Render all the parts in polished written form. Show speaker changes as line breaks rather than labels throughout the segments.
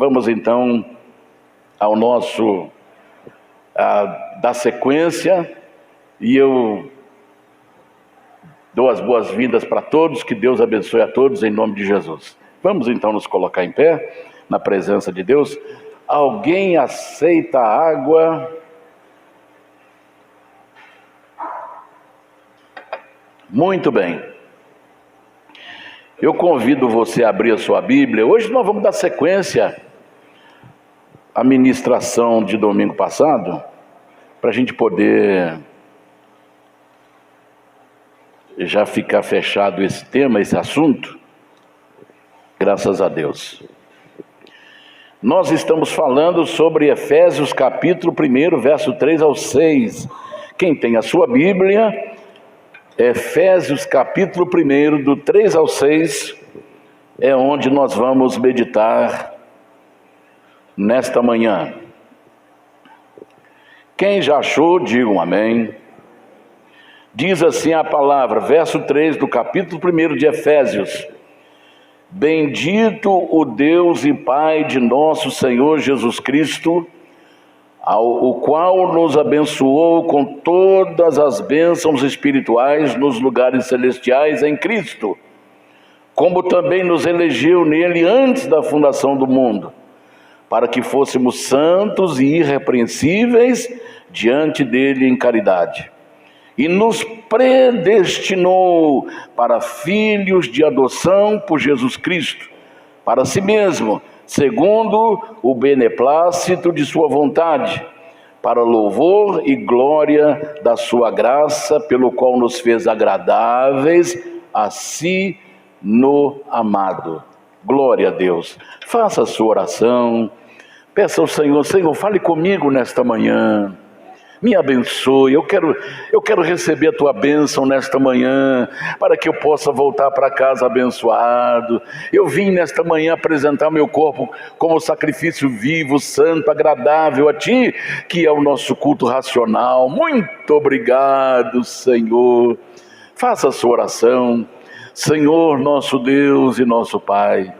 Vamos então ao nosso da sequência, e eu dou as boas-vindas para todos, que Deus abençoe a todos em nome de Jesus. Vamos então nos colocar em pé na presença de Deus. Alguém aceita a água? Muito bem. Eu convido você a abrir a sua Bíblia. Hoje nós vamos dar sequência à ministração de domingo passado, para a gente poder já ficar fechado esse tema, esse assunto. Graças a Deus. Nós estamos falando sobre Efésios capítulo 1, verso 3 ao 6. Quem tem a sua Bíblia, Efésios capítulo 1, do 3 ao 6, é onde nós vamos meditar nesta manhã. Quem já achou, diga um amém. Diz assim a palavra, verso 3 do capítulo 1 de Efésios: Bendito o Deus e Pai de nosso Senhor Jesus Cristo, o qual nos abençoou com todas as bênçãos espirituais nos lugares celestiais em Cristo, como também nos elegeu nele antes da fundação do mundo, para que fôssemos santos e irrepreensíveis diante dele em caridade. E nos predestinou para filhos de adoção por Jesus Cristo, para si mesmo, segundo o beneplácito de sua vontade, para louvor e glória da sua graça, pelo qual nos fez agradáveis a si no amado. Glória a Deus. Faça a sua oração, peça ao Senhor: Senhor, fale comigo nesta manhã, me abençoe. Eu quero receber a tua bênção nesta manhã, para que eu possa voltar para casa abençoado. Eu vim nesta manhã apresentar meu corpo como sacrifício vivo, santo, agradável a ti, que é o nosso culto racional. Muito obrigado, Senhor. Faça a sua oração. Senhor, nosso Deus e nosso Pai,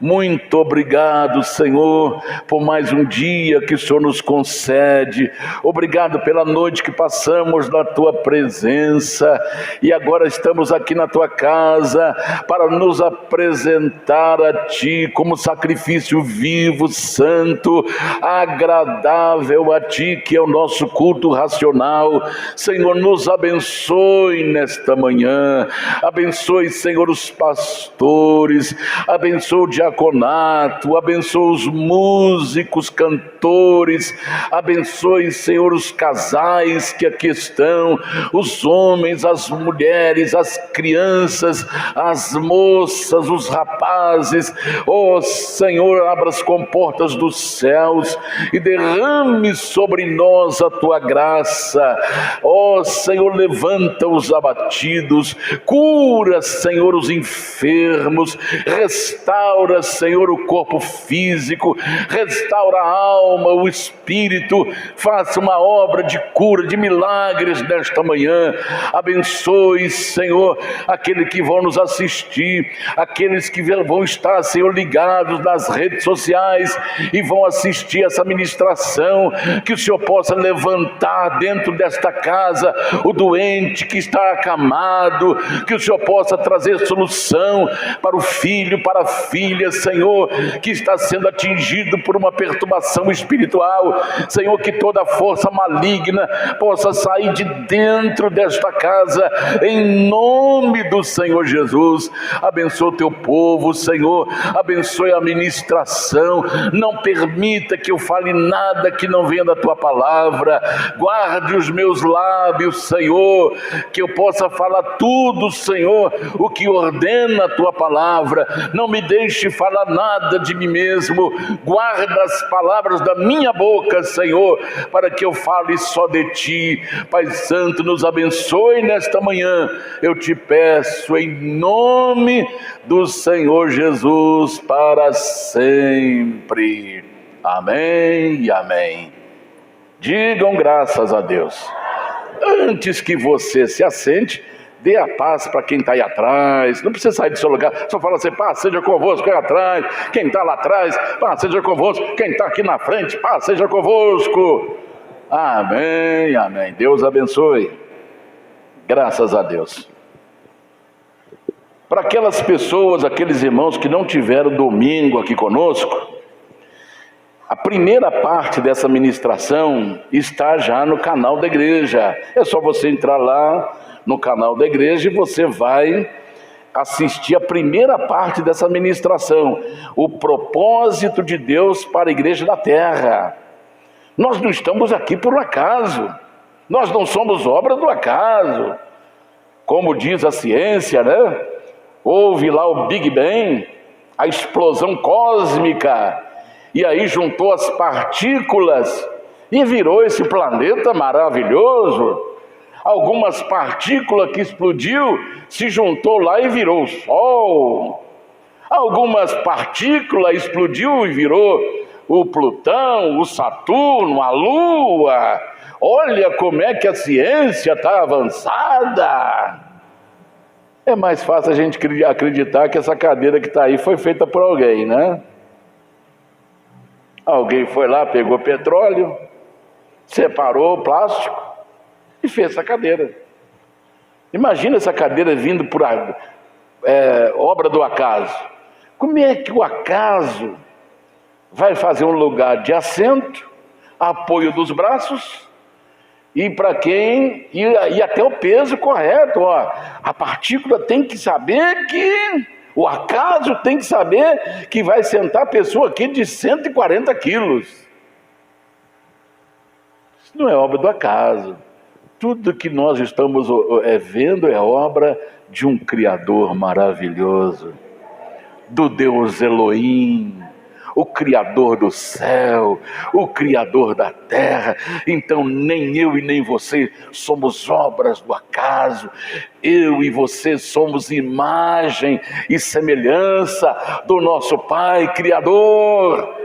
muito obrigado, Senhor, por mais um dia que o Senhor nos concede. Obrigado pela noite que passamos na Tua presença. E agora estamos aqui na Tua casa para nos apresentar a Ti como sacrifício vivo, santo, agradável a Ti, que é o nosso culto racional. Senhor, nos abençoe nesta manhã. Abençoe, Senhor, os pastores. Abençoe o diaconato, abençoe os músicos, cantores, abençoe, Senhor, os casais que aqui estão, os homens, as mulheres, as crianças, as moças, os rapazes. Ó Senhor, abra as comportas dos céus e derrame sobre nós a Tua graça. Ó Senhor, levanta os abatidos, cura, Senhor, os enfermos, restaura, Senhor, o corpo físico, restaura a alma, o espírito. Faça uma obra de cura, de milagres nesta manhã. Abençoe, Senhor, aqueles que vão nos assistir, aqueles que vão estar, Senhor, ligados nas redes sociais e vão assistir essa ministração. Que o Senhor possa levantar dentro desta casa o doente que está acamado, que o Senhor possa trazer solução para o filho, para a filha, Senhor, que está sendo atingido por uma perturbação espiritual. Senhor, que toda força maligna possa sair de dentro desta casa, em nome do Senhor Jesus. Abençoa o teu povo, Senhor, abençoe a ministração. Não permita que eu fale nada que não venha da tua palavra. Guarde os meus lábios, Senhor, que eu possa falar tudo, Senhor, o que ordena a tua palavra. Não me deixe falar nada de mim mesmo. Guarda as palavras da minha boca, Senhor, para que eu fale só de ti. Pai Santo, nos abençoe nesta manhã. Eu te peço em nome do Senhor Jesus para sempre. Amém e amém. Digam graças a Deus. Antes que você se assente, Dê a paz para quem está aí atrás. Não precisa sair do seu lugar. Só fala assim: paz seja convosco aí atrás. Quem está lá atrás, paz seja convosco. Quem está aqui na frente, paz seja convosco. Amém, amém. Deus abençoe. Graças a Deus. Para aquelas pessoas, aqueles irmãos que não tiveram domingo aqui conosco, a primeira parte dessa ministração está já no canal da igreja. É só você entrar lá no canal da igreja e você vai assistir a primeira parte dessa ministração. O propósito de Deus para a igreja da terra. Nós não estamos aqui por um acaso. Nós não somos obra do acaso. Como diz a ciência, né? Houve lá o Big Bang, a explosão cósmica, e aí juntou as partículas e virou esse planeta maravilhoso. Algumas partículas que explodiu se juntou lá e virou o Sol. Algumas partículas explodiu e virou o Plutão, o Saturno, a Lua. Olha como é que a ciência está avançada. É mais fácil a gente acreditar que essa cadeira que está aí foi feita por alguém, né? Alguém foi lá, pegou petróleo, separou o plástico e fez essa cadeira. Imagina essa cadeira vindo por obra do acaso. Como é que o acaso vai fazer um lugar de assento, apoio dos braços e para quem e até o peso correto? Ó, a partícula tem que saber que o acaso tem que saber que vai sentar a pessoa aqui de 140 quilos. Isso não é obra do acaso. Tudo que nós estamos vendo é obra de um Criador maravilhoso, do Deus Elohim, o Criador do céu, o Criador da terra. Então nem eu e nem você somos obras do acaso. Eu e você somos imagem e semelhança do nosso Pai Criador.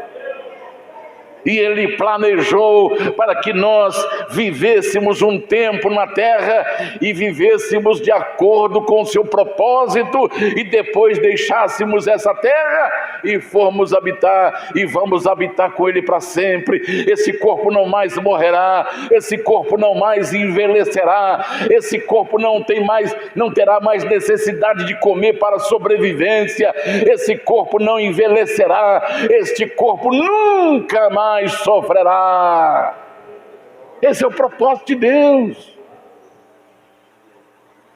E Ele planejou para que nós vivêssemos um tempo na terra e vivêssemos de acordo com o seu propósito e depois deixássemos essa terra e formos habitar e vamos habitar com Ele para sempre. Esse corpo não mais morrerá, esse corpo não mais envelhecerá, esse corpo não terá mais necessidade de comer para sobrevivência, esse corpo não envelhecerá, este corpo nunca mais sofrerá. Esse é o propósito de Deus.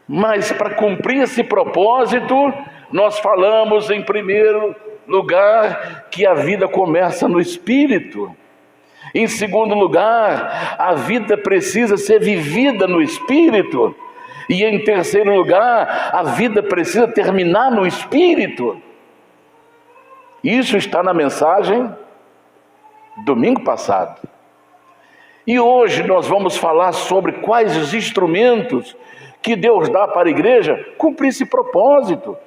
Mas para cumprir esse propósito, nós falamos em primeiro lugar que a vida começa no Espírito. Em segundo lugar, a vida precisa ser vivida no Espírito. E em terceiro lugar, a vida precisa terminar no Espírito. Isso está na mensagem domingo passado. E hoje nós vamos falar sobre quais os instrumentos que Deus dá para a igreja cumprir esse propósito.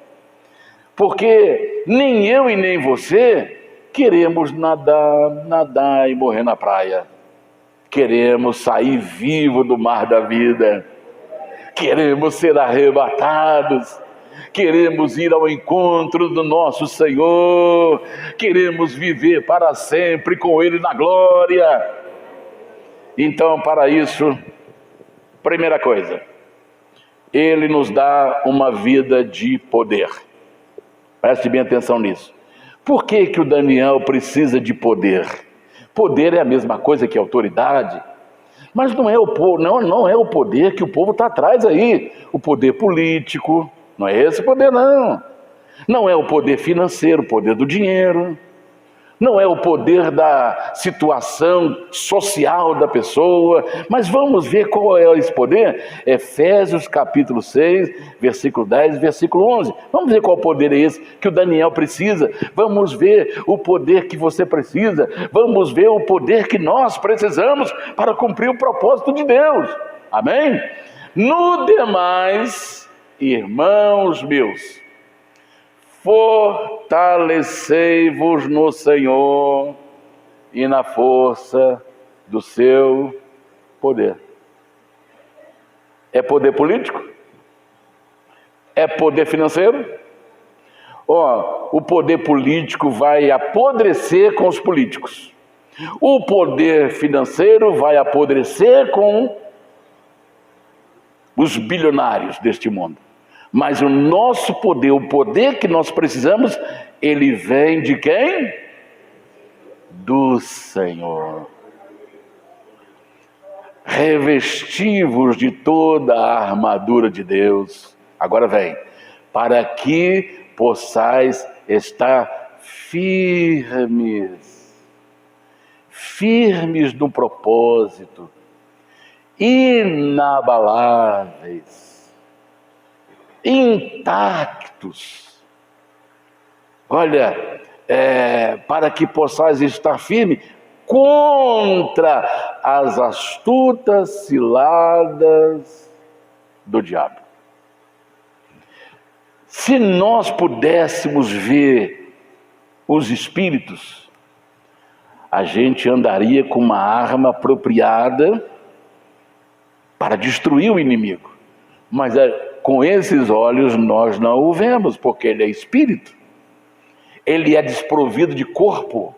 Porque nem eu e nem você queremos nadar e morrer na praia. Queremos sair vivo do mar da vida. Queremos ser arrebatados. Queremos ir ao encontro do nosso Senhor. Queremos viver para sempre com Ele na glória. Então, para isso, primeira coisa, Ele nos dá uma vida de poder. Preste bem atenção nisso. Por que que o Daniel precisa de poder? Poder é a mesma coisa que autoridade. Mas não é o poder que o povo está atrás aí. O poder político. Não é esse poder, não. Não é o poder financeiro, o poder do dinheiro. Não é o poder da situação social da pessoa. Mas vamos ver qual é esse poder? Efésios capítulo 6, versículo 10, versículo 11. Vamos ver qual poder é esse que o Daniel precisa. Vamos ver o poder que você precisa. Vamos ver o poder que nós precisamos para cumprir o propósito de Deus. Amém? No demais, irmãos meus, fortalecei-vos no Senhor e na força do seu poder. É poder político? É poder financeiro? O poder político vai apodrecer com os políticos. O poder financeiro vai apodrecer com os bilionários deste mundo. Mas o nosso poder, o poder que nós precisamos, ele vem de quem? Do Senhor. Revesti-vos de toda a armadura de Deus. Agora vem. Para que possais estar firmes. Firmes no propósito. Inabaláveis. Intactos. Olha, para que possais estar firme contra as astutas ciladas do diabo. Se nós pudéssemos ver os espíritos, a gente andaria com uma arma apropriada para destruir o inimigo. Mas com esses olhos nós não o vemos, porque ele é espírito. Ele é desprovido de corpo.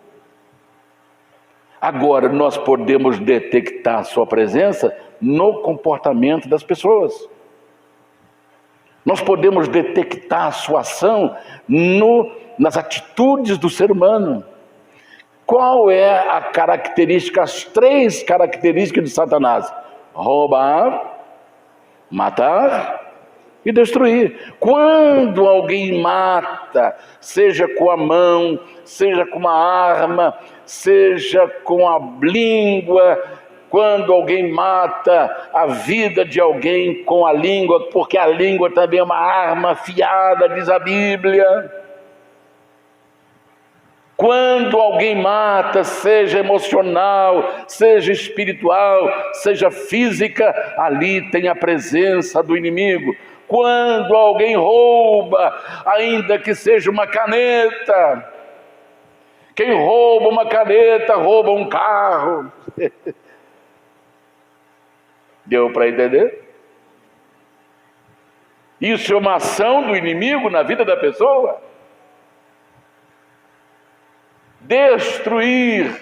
Agora, nós podemos detectar a sua presença no comportamento das pessoas. Nós podemos detectar a sua ação nas atitudes do ser humano. Qual é a característica, as 3 características de Satanás? Roubar, matar e destruir. Quando alguém mata, seja com a mão, seja com uma arma, seja com a língua, quando alguém mata a vida de alguém com a língua, porque a língua também é uma arma afiada, diz a Bíblia. Quando alguém mata, seja emocional, seja espiritual, seja física, ali tem a presença do inimigo. Quando alguém rouba, ainda que seja uma caneta, quem rouba uma caneta, rouba um carro. Deu para entender? Isso é uma ação do inimigo na vida da pessoa. Destruir.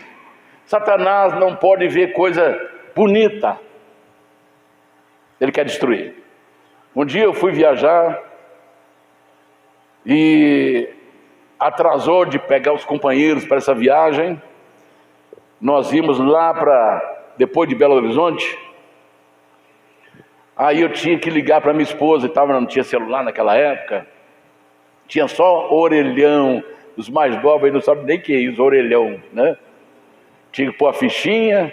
Satanás não pode ver coisa bonita. Ele quer destruir. Um dia eu fui viajar e atrasou de pegar os companheiros para essa viagem. Nós íamos lá depois de Belo Horizonte. Aí eu tinha que ligar para minha esposa, não tinha celular naquela época. Tinha só orelhão. Os mais novos não sabem nem que é isso, orelhão, né? Tinha que pôr a fichinha,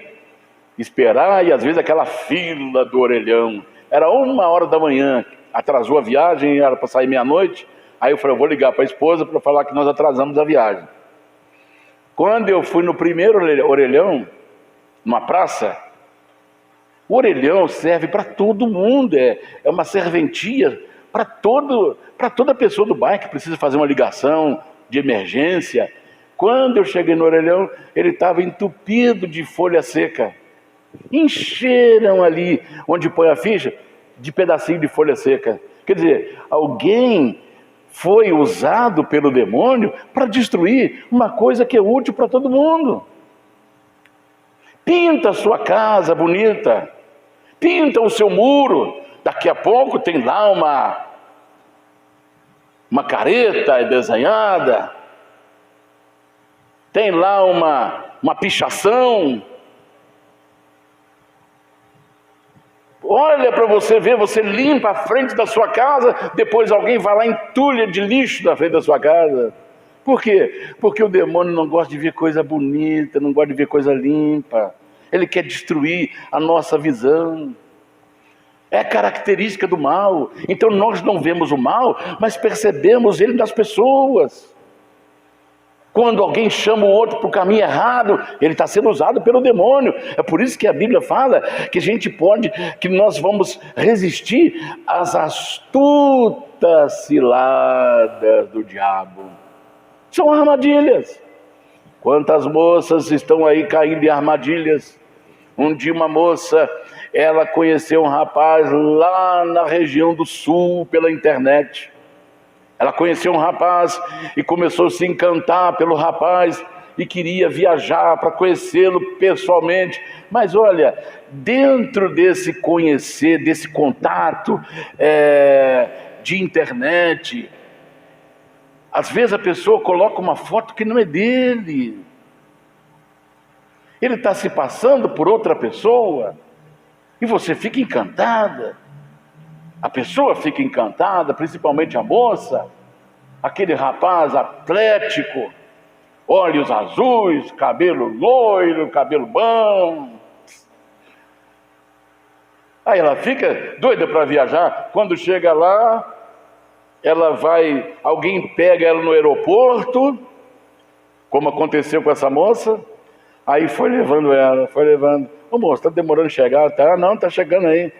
esperar, e às vezes aquela fila do orelhão. Era 1h da manhã, atrasou a viagem, era para sair meia-noite. Aí eu falei, eu vou ligar para a esposa para falar que nós atrasamos a viagem. Quando eu fui no primeiro orelhão, numa praça, o orelhão serve para todo mundo, é uma serventia para toda pessoa do bairro que precisa fazer uma ligação de emergência. Quando eu cheguei no orelhão, ele estava entupido de folha seca. Encheram ali, onde põe a ficha, de pedacinho de folha seca. Quer dizer, alguém foi usado pelo demônio para destruir uma coisa que é útil para todo mundo. Pinta a sua casa bonita, pinta o seu muro. Daqui a pouco tem lá uma careta desenhada, tem lá uma pichação. Olha para você ver, você limpa a frente da sua casa, depois alguém vai lá e entulha de lixo na frente da sua casa. Por quê? Porque o demônio não gosta de ver coisa bonita, não gosta de ver coisa limpa. Ele quer destruir a nossa visão. É característica do mal. Então nós não vemos o mal, mas percebemos ele nas pessoas. Quando alguém chama o outro para o caminho errado, ele está sendo usado pelo demônio. É por isso que a Bíblia fala que nós vamos resistir às astutas ciladas do diabo. São armadilhas. Quantas moças estão aí caindo em armadilhas? Um dia uma moça, ela conheceu um rapaz lá na região do sul pela internet. Ela conheceu um rapaz e começou a se encantar pelo rapaz e queria viajar para conhecê-lo pessoalmente. Mas olha, dentro desse conhecer, desse contato de internet, às vezes a pessoa coloca uma foto que não é dele. Ele está se passando por outra pessoa e você fica encantada. A pessoa fica encantada, principalmente a moça, aquele rapaz atlético, olhos azuis, cabelo loiro, cabelo bom. Aí ela fica doida para viajar. Quando chega lá, alguém pega ela no aeroporto, como aconteceu com essa moça. Aí foi levando ela. Ô moço, está demorando a chegar? Tá, não, está chegando aí.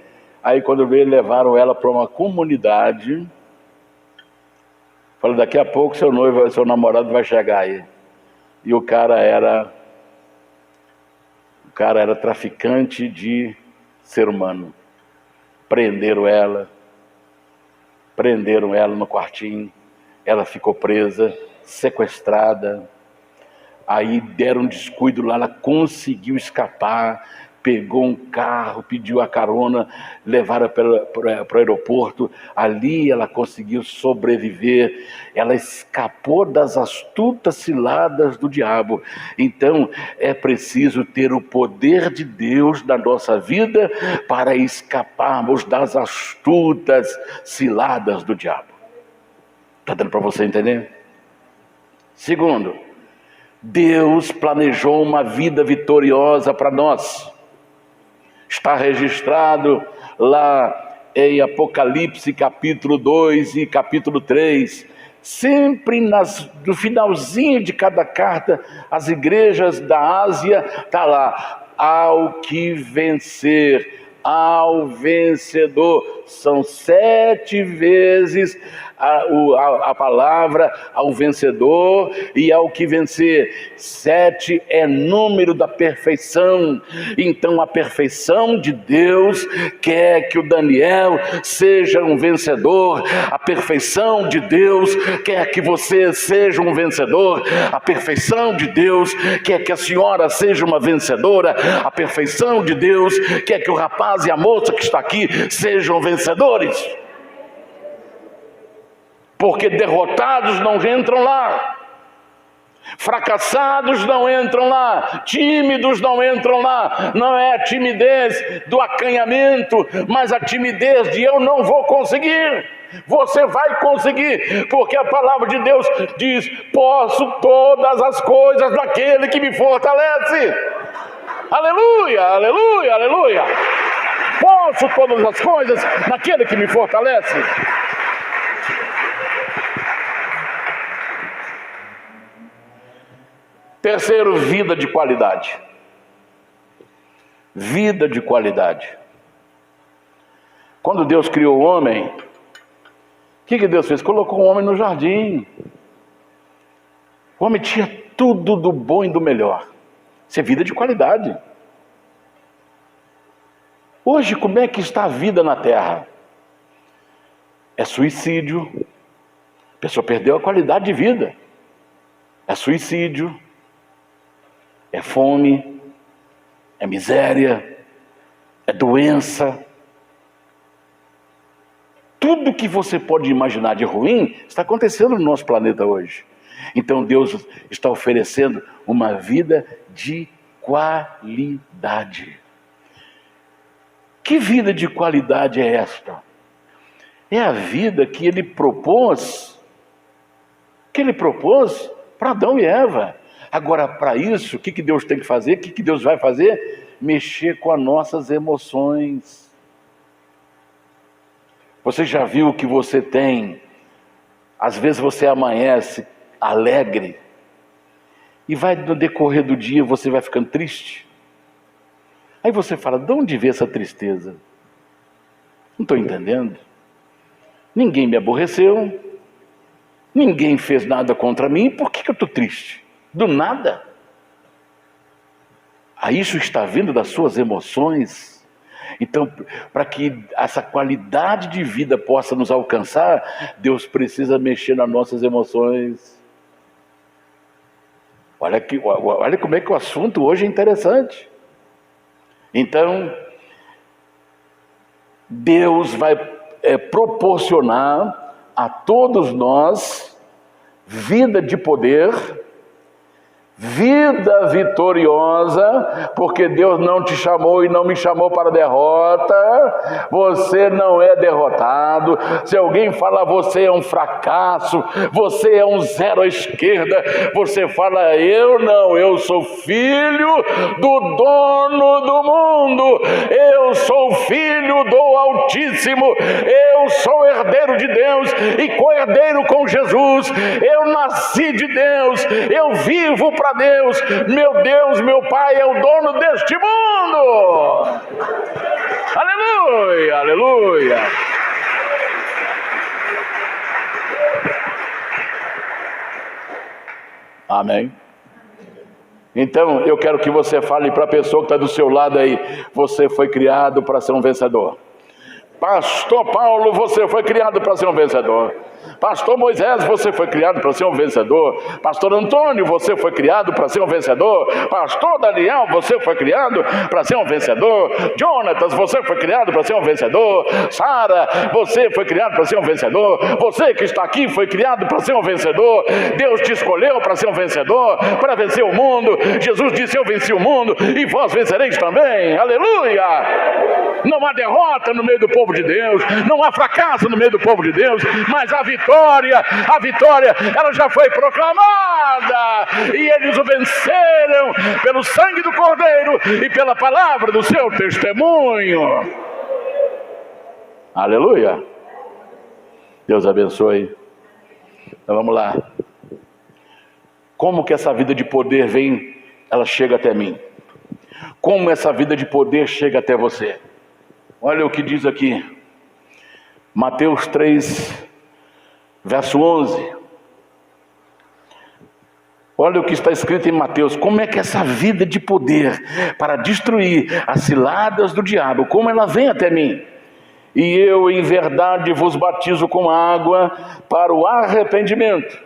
Aí quando veio, levaram ela para uma comunidade. Falaram, daqui a pouco seu namorado vai chegar aí. E o cara era traficante de ser humano. Prenderam ela no quartinho. Ela ficou presa, sequestrada. Aí deram um descuido lá, ela conseguiu escapar, pegou um carro, pediu a carona, levaram para o aeroporto. Ali ela conseguiu sobreviver, ela escapou das astutas ciladas do diabo. Então é preciso ter o poder de Deus na nossa vida para escaparmos das astutas ciladas do diabo. Está dando para você entender? Segundo, Deus planejou uma vida vitoriosa para nós. Está registrado lá em Apocalipse capítulo 2 e capítulo 3. Sempre no finalzinho de cada carta, as igrejas da Ásia, está lá, ao que vencer, ao vencedor. São 7 vezes a palavra ao vencedor e ao que vencer. 7 é número da perfeição. Então a perfeição de Deus quer que o Daniel seja um vencedor. A perfeição de Deus quer que você seja um vencedor. A perfeição de Deus quer que a senhora seja uma vencedora. A perfeição de Deus quer que o rapaz e a moça que está aqui sejam vencedores. Porque derrotados não entram lá, fracassados não entram lá, tímidos não entram lá. Não é a timidez do acanhamento, mas a timidez de eu não vou conseguir. Você vai conseguir, porque a palavra de Deus diz: posso todas as coisas naquele que me fortalece. Aleluia, aleluia, aleluia. Posso todas as coisas naquele que me fortalece. Terceiro, vida de qualidade. Vida de qualidade. Quando Deus criou o homem, o que Deus fez? Colocou o homem no jardim. O homem tinha tudo do bom e do melhor. Isso é vida de qualidade. Hoje, como é que está a vida na terra? É suicídio. A pessoa perdeu a qualidade de vida. É suicídio. É fome, é miséria, é doença. Tudo que você pode imaginar de ruim está acontecendo no nosso planeta hoje. Então Deus está oferecendo uma vida de qualidade. Que vida de qualidade é esta? É a vida que Ele propôs para Adão e Eva. Agora, para isso, o que Deus tem que fazer? O que Deus vai fazer? Mexer com as nossas emoções. Você já viu que você tem? Às vezes você amanhece alegre e no decorrer do dia você vai ficando triste. Aí você fala: de onde veio essa tristeza? Não estou entendendo. Ninguém me aborreceu, ninguém fez nada contra mim, por que eu estou triste? Do nada. Aí isso está vindo das suas emoções. Então, para que essa qualidade de vida possa nos alcançar, Deus precisa mexer nas nossas emoções. Olha como é que o assunto hoje é interessante. Então, Deus vai proporcionar a todos nós vida de poder, vida vitoriosa, porque Deus não te chamou e não me chamou para derrota. Você não é derrotado. Se alguém fala você é um fracasso, você é um zero à esquerda, você fala eu sou filho do dono do mundo, eu sou filho do Altíssimo, eu sou herdeiro de Deus e co-herdeiro com Jesus, eu nasci de Deus, eu vivo para Deus, meu Pai é o dono deste mundo. Aleluia, aleluia. Amém. Então eu quero que você fale para a pessoa que está do seu lado aí: você foi criado para ser um vencedor. Pastor Paulo, você foi criado para ser um vencedor. Pastor Moisés, você foi criado para ser um vencedor. Pastor Antônio, você foi criado para ser um vencedor. Pastor Daniel, você foi criado para ser um vencedor. Jonatas, você foi criado para ser um vencedor. Sara, você foi criado para ser um vencedor. Você que está aqui foi criado para ser um vencedor. Deus te escolheu para ser um vencedor, para vencer o mundo. Jesus disse: eu venci o mundo e vós vencereis também. Aleluia! Não há derrota no meio do povo de Deus, não há fracasso no meio do povo de Deus, mas a vitória, ela já foi proclamada, e eles o venceram pelo sangue do Cordeiro e pela palavra do seu testemunho. Aleluia! Deus abençoe. Então vamos lá. Como que essa vida de poder vem, ela chega até mim? Como essa vida de poder chega até você? Olha o que diz aqui, Mateus 3, verso 11. Olha o que está escrito em Mateus. Como é que essa vida de poder para destruir as ciladas do diabo, como ela vem até mim? E eu em verdade vos batizo com água para o arrependimento,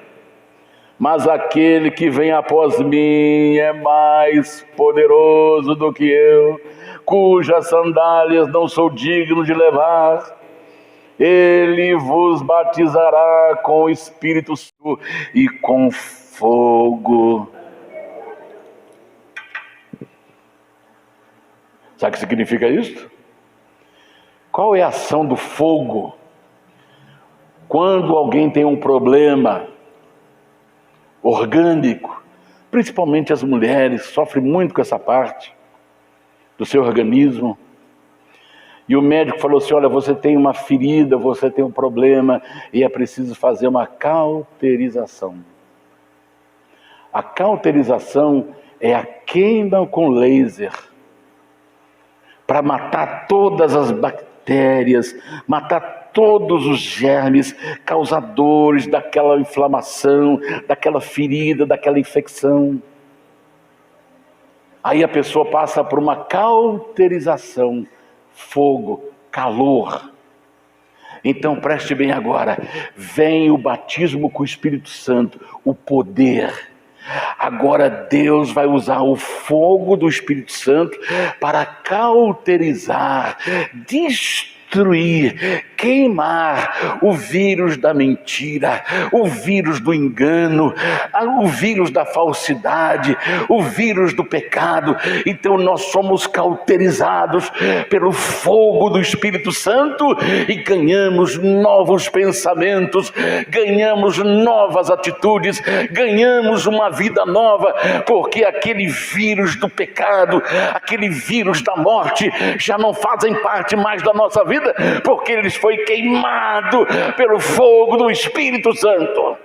mas aquele que vem após mim é mais poderoso do que eu, cujas sandálias não sou digno de levar. Ele vos batizará com o Espírito Santo e com fogo. Sabe o que significa isso? Qual é a ação do fogo? Quando alguém tem um problema orgânico, principalmente as mulheres, sofrem muito com essa parte do seu organismo, e o médico falou assim: olha, você tem uma ferida, você tem um problema, e é preciso fazer uma cauterização. A cauterização é a queima com laser, para matar todas as bactérias, matar todos os germes causadores daquela inflamação, daquela ferida, daquela infecção. Aí a pessoa passa por uma cauterização, fogo, calor. Então preste bem agora, vem o batismo com o Espírito Santo, o poder. Agora Deus vai usar o fogo do Espírito Santo para cauterizar, destruir, queimar o vírus da mentira, o vírus do engano, o vírus da falsidade, o vírus do pecado. Então nós somos cauterizados pelo fogo do Espírito Santo e ganhamos novos pensamentos, ganhamos novas atitudes, ganhamos uma vida nova, porque aquele vírus do pecado, aquele vírus da morte já não fazem parte mais da nossa vida, porque eles foi queimado pelo fogo do Espírito Santo.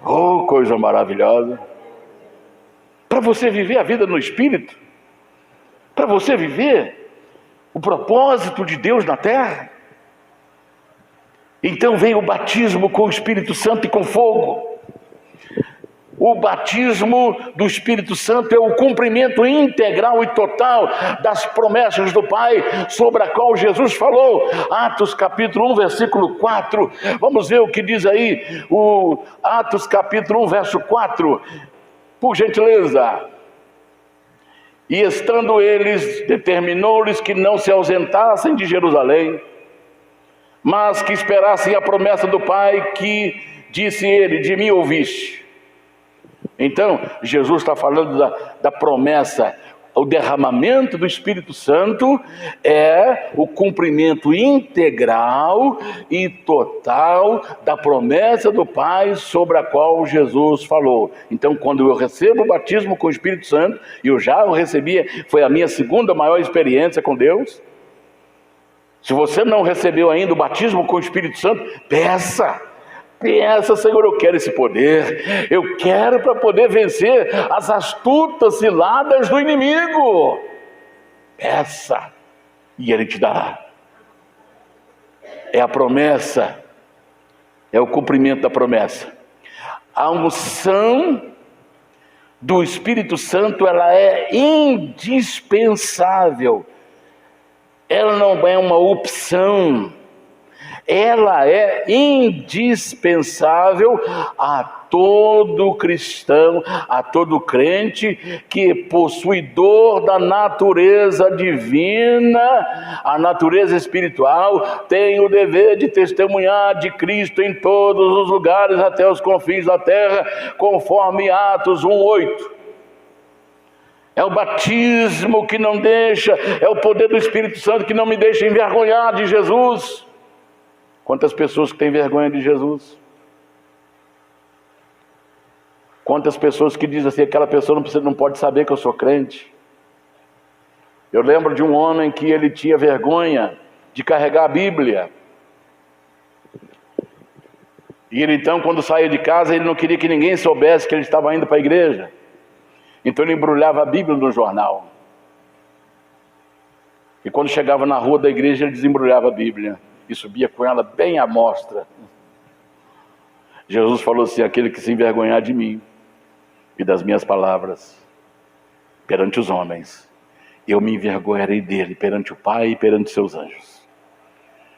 Oh, coisa maravilhosa! Para você viver a vida no Espírito, para você viver o propósito de Deus na terra, então vem o batismo com o Espírito Santo e com fogo. O batismo do Espírito Santo é o cumprimento integral e total das promessas do Pai, sobre a qual Jesus falou. Atos capítulo 1, versículo 4. Vamos ver o que diz aí, o Atos capítulo 1, verso 4. Por gentileza. E estando eles, determinou-lhes que não se ausentassem de Jerusalém, mas que esperassem a promessa do Pai, que disse ele: de mim ouviste. Então, Jesus está falando da promessa. O derramamento do Espírito Santo é o cumprimento integral e total da promessa do Pai sobre a qual Jesus falou. Então, quando eu recebo o batismo com o Espírito Santo, e eu já o recebi, foi a minha segunda maior experiência com Deus. Se você não recebeu ainda o batismo com o Espírito Santo, peça, Senhor, eu quero esse poder, eu quero para poder vencer as astutas ciladas do inimigo. Peça, e Ele te dará. É a promessa, é o cumprimento da promessa. A unção do Espírito Santo, ela é indispensável. Ela não é uma opção, ela é indispensável a todo cristão, a todo crente que, possuidor da natureza divina, a natureza espiritual, tem o dever de testemunhar de Cristo em todos os lugares, até os confins da terra, conforme Atos 1:8. É o batismo que não deixa, é o poder do Espírito Santo que não me deixa envergonhar de Jesus. Quantas pessoas que têm vergonha de Jesus? Quantas pessoas que dizem assim, aquela pessoa não pode saber que eu sou crente. Eu lembro de um homem que ele tinha vergonha de carregar a Bíblia. E ele então, quando saía de casa, ele não queria que ninguém soubesse que ele estava indo para a igreja. Então ele embrulhava a Bíblia no jornal. E quando chegava na rua da igreja, ele desembrulhava a Bíblia e subia com ela bem à mostra. Jesus falou assim: aquele que se envergonhar de mim e das minhas palavras perante os homens, eu me envergonharei dele perante o Pai e perante seus anjos.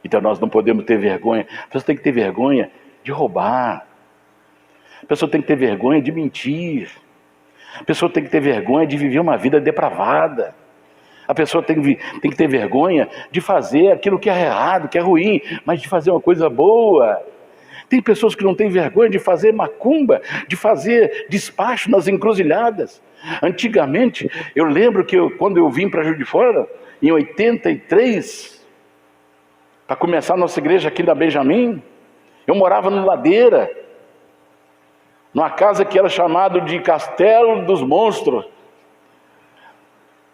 Então nós não podemos ter vergonha. A pessoa tem que ter vergonha de roubar. A pessoa tem que ter vergonha de mentir. A pessoa tem que ter vergonha de viver uma vida depravada. A pessoa tem que ter vergonha de fazer aquilo que é errado, que é ruim, mas de fazer uma coisa boa. Tem pessoas que não têm vergonha de fazer macumba, de fazer despacho nas encruzilhadas. Antigamente, eu lembro que quando eu vim para Juiz de Fora, em 83, para começar a nossa igreja aqui da Benjamin, eu morava no Ladeira, numa casa que era chamada de Castelo dos Monstros.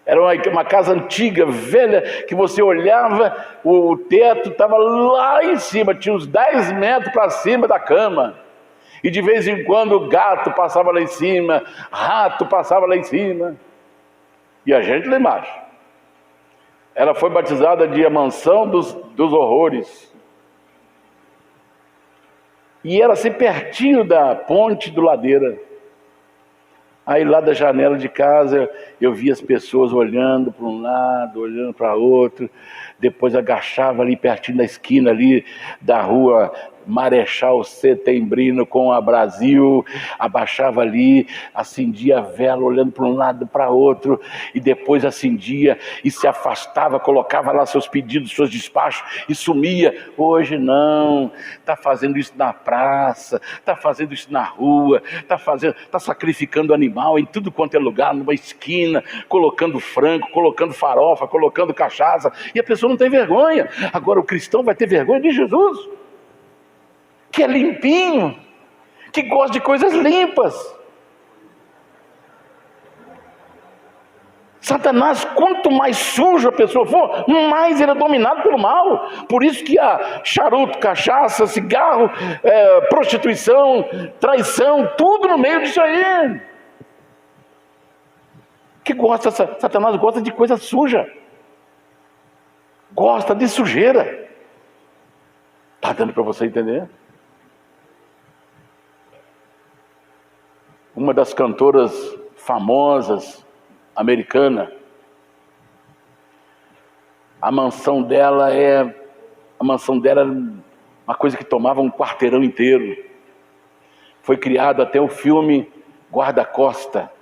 Era uma casa antiga, velha, que você olhava, o teto estava lá em cima, tinha uns 10 metros para cima da cama. E de vez em quando o gato passava lá em cima, rato passava lá em cima. E a gente lá embaixo. Ela foi batizada de a mansão dos horrores. E era assim pertinho da ponte do Ladeira. Aí lá da janela de casa eu via as pessoas olhando para um lado, olhando para outro. Depois agachava ali pertinho da esquina ali da rua Marechal Setembrino com a Brasil, abaixava ali, acendia a vela olhando para um lado e para outro, e depois acendia e se afastava, colocava lá seus pedidos, seus despachos e sumia. Hoje não, está fazendo isso na praça, está fazendo isso na rua, está sacrificando animal em tudo quanto é lugar, numa esquina, colocando frango, colocando farofa, colocando cachaça, e a pessoa não tem vergonha. Agora o cristão vai ter vergonha de Jesus, que é limpinho, que gosta de coisas limpas. Satanás, quanto mais sujo a pessoa for, mais ele é dominado pelo mal. Por isso que há charuto, cachaça, cigarro, prostituição, traição, tudo no meio disso aí. Satanás gosta de coisa suja, gosta de sujeira. Está dando para você entender? uma das cantoras famosas americana. A mansão dela era uma coisa que tomava um quarteirão inteiro. Foi criado até o filme Guarda-Costa,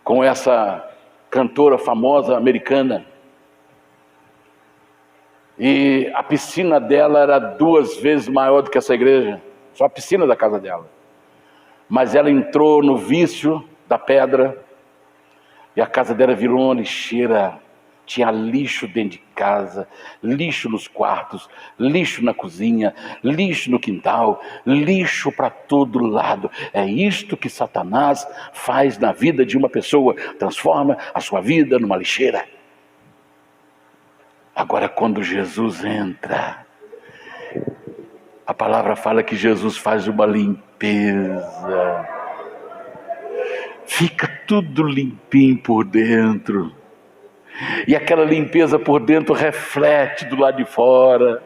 com essa cantora famosa americana. E a piscina dela era 2 vezes maior do que essa igreja, só a piscina da casa dela. Mas ela entrou no vício da pedra e a casa dela virou uma lixeira. Tinha lixo dentro de casa, lixo nos quartos, lixo na cozinha, lixo no quintal, lixo para todo lado. É isto que Satanás faz na vida de uma pessoa, transforma a sua vida numa lixeira. Agora, quando Jesus entra, a palavra fala que Jesus faz uma limpeza, fica tudo limpinho por dentro. E aquela limpeza por dentro reflete do lado de fora.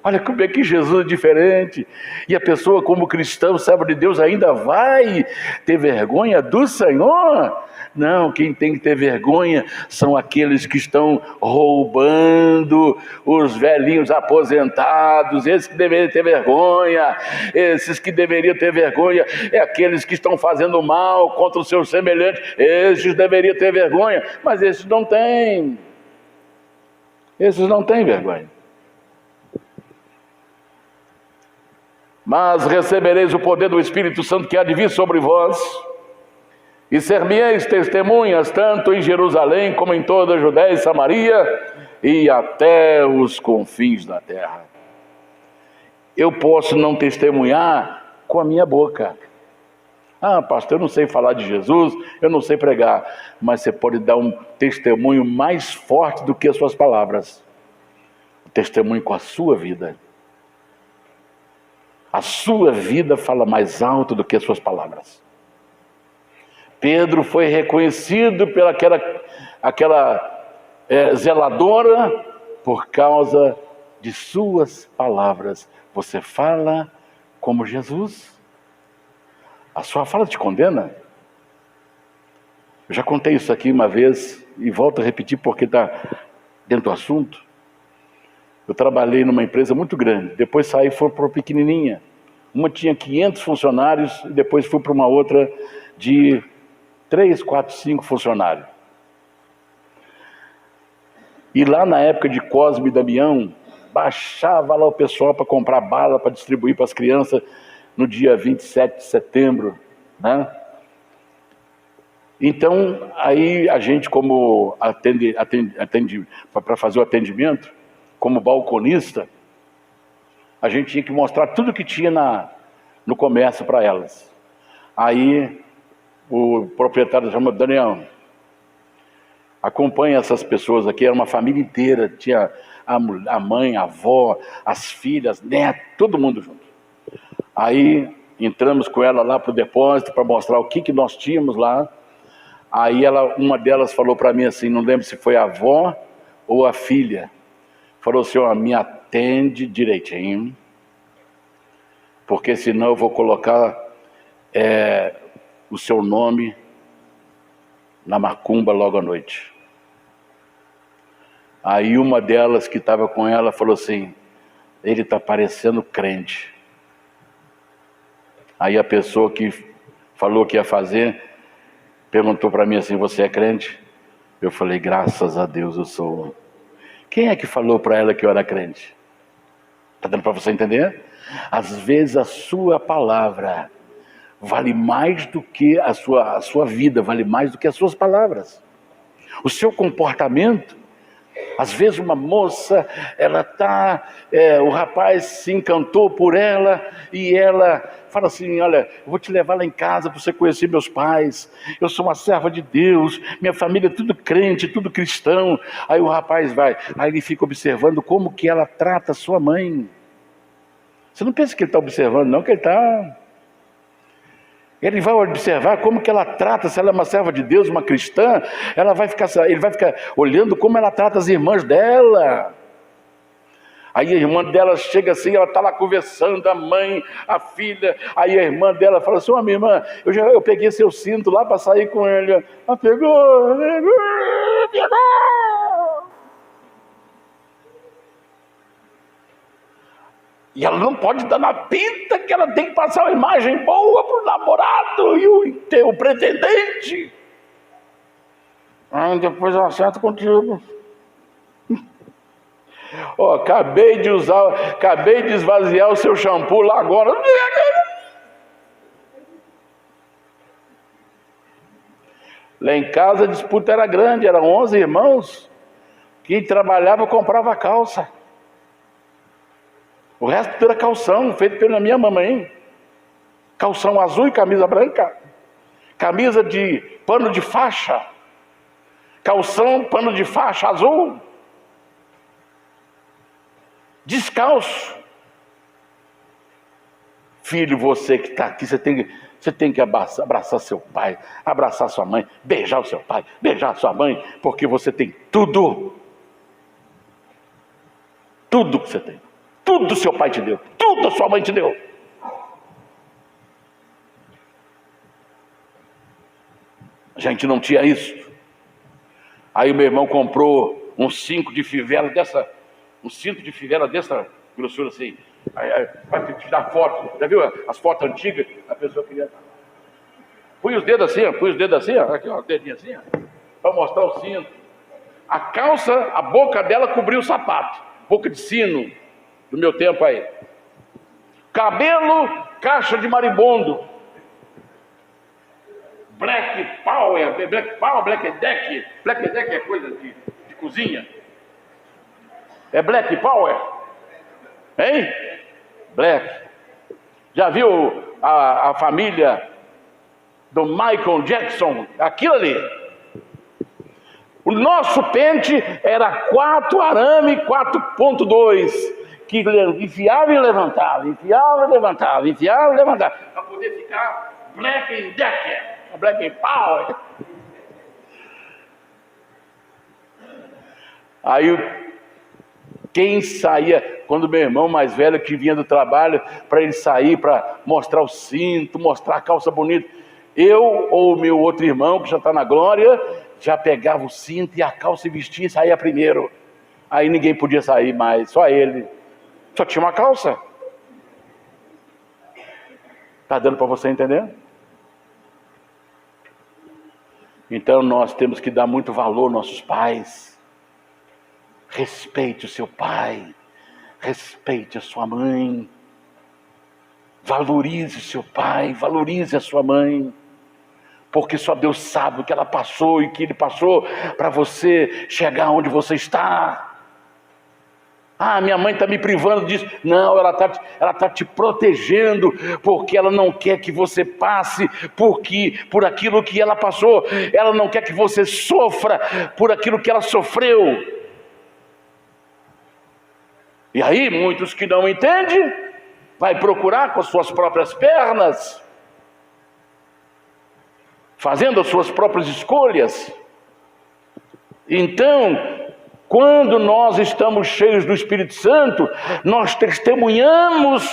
Olha como é que Jesus é diferente. E a pessoa, como cristão, servo de Deus, ainda vai ter vergonha do Senhor? Não, quem tem que ter vergonha são aqueles que estão roubando, os velhinhos aposentados. Esses que deveriam ter vergonha. Esses que deveriam ter vergonha é aqueles que estão fazendo mal contra os seus semelhantes. Esses deveriam ter vergonha, mas esses não têm. Esses não têm vergonha. Mas recebereis o poder do Espírito Santo que há de vir sobre vós, e ser-me-eis testemunhas, tanto em Jerusalém, como em toda a Judéia e Samaria, e até os confins da terra. Eu posso não testemunhar com a minha boca. Ah, pastor, eu não sei falar de Jesus, eu não sei pregar. Mas você pode dar um testemunho mais forte do que as suas palavras. O testemunho com a sua vida. A sua vida fala mais alto do que as suas palavras. Pedro foi reconhecido pela aquela zeladora por causa de suas palavras. Você fala como Jesus? A sua fala te condena? Eu já contei isso aqui uma vez e volto a repetir porque está dentro do assunto. Eu trabalhei numa empresa muito grande, depois saí e fui para uma pequenininha. Uma tinha 500 funcionários e depois fui para uma outra de 3, 4, 5 funcionários. E lá na época de Cosme e Damião, baixava lá o pessoal para comprar bala, para distribuir para as crianças no dia 27 de setembro, né? Então, aí a gente, como atende para fazer o atendimento, como balconista, a gente tinha que mostrar tudo que tinha no comércio para elas. Aí o proprietário chamou: Daniel, acompanha essas pessoas aqui. Era uma família inteira, tinha a mãe, a avó, as filhas, neto, todo mundo junto. Aí entramos com ela lá para o depósito para mostrar o que nós tínhamos lá. Aí uma delas falou para mim assim, não lembro se foi a avó ou a filha, falou assim: ó, me atende direitinho, porque senão eu vou colocar o seu nome na macumba logo à noite. Aí uma delas que estava com ela falou assim: ele está parecendo crente. Aí a pessoa que falou que ia fazer perguntou para mim assim: você é crente? Eu falei: graças a Deus eu sou. Quem é que falou para ela que eu era crente? Está dando para você entender? Às vezes a sua palavra vale mais do que a sua vida, vale mais do que as suas palavras. O seu comportamento. Às vezes uma moça, o rapaz se encantou por ela e ela fala assim: olha, eu vou te levar lá em casa para você conhecer meus pais, eu sou uma serva de Deus, minha família é tudo crente, tudo cristão. Aí o rapaz vai, aí ele fica observando como que ela trata a sua mãe. Você não pensa que ele está observando, não, que ele está... Ele vai observar como que ela trata, se ela é uma serva de Deus, uma cristã, ele vai ficar olhando como ela trata as irmãs dela. Aí a irmã dela chega assim, ela está lá conversando, a mãe, a filha. Aí a irmã dela fala assim: minha irmã, eu peguei seu cinto lá para sair com ele. Ela pegou. E ela não pode dar na pinta que ela tem que passar uma imagem boa para o namorado e o pretendente. Depois eu acerto contigo. Acabei de esvaziar o seu shampoo lá agora. Lá em casa a disputa era grande, eram 11 irmãos. Quem trabalhava comprava calça. O resto tudo era calção, feito pela minha mamãe. Calção azul e camisa branca. Camisa de pano de faixa. Calção, pano de faixa azul. Descalço. Filho, você que está aqui, você tem que abraçar seu pai, abraçar sua mãe, beijar o seu pai, beijar sua mãe, porque você tem tudo. Tudo que você tem. Tudo seu pai te deu. Tudo sua mãe te deu. A gente não tinha isso. Aí o meu irmão comprou um cinto de fivela dessa grossura assim. Aí, vai tirar foto. Já viu as fotos antigas? A pessoa queria. Põe os dedos assim, aqui, ó, o dedinho assim, para mostrar o cinto. A calça, a boca dela cobriu o sapato. Boca de sino, do meu tempo aí. Cabelo, caixa de marimbondo. Black Power, Black Deck. Black Deck é coisa de cozinha. É Black Power? Hein? Black. Já viu a família do Michael Jackson? Aquilo ali. O nosso pente era 4 arame 4.2, que enfiava e levantava, para poder ficar Black Decker, Black Power. Aí quem saía, quando meu irmão mais velho que vinha do trabalho, para ele sair, para mostrar o cinto, mostrar a calça bonita, eu ou o meu outro irmão, que já está na glória, já pegava o cinto e a calça e vestia e saía primeiro. Aí ninguém podia sair mais, só ele. Só tinha uma calça. Está dando para você entender? Então nós temos que dar muito valor aos nossos pais. Respeite o seu pai, respeite a sua mãe, valorize o seu pai, valorize a sua mãe, porque só Deus sabe o que ela passou e que ele passou para você chegar onde você está. Minha mãe está me privando disso. Não, ela tá te protegendo, porque ela não quer que você passe por aquilo que ela passou. Ela não quer que você sofra por aquilo que ela sofreu. E aí, muitos que não entendem, vai procurar com as suas próprias pernas, fazendo as suas próprias escolhas. Então, quando nós estamos cheios do Espírito Santo, nós testemunhamos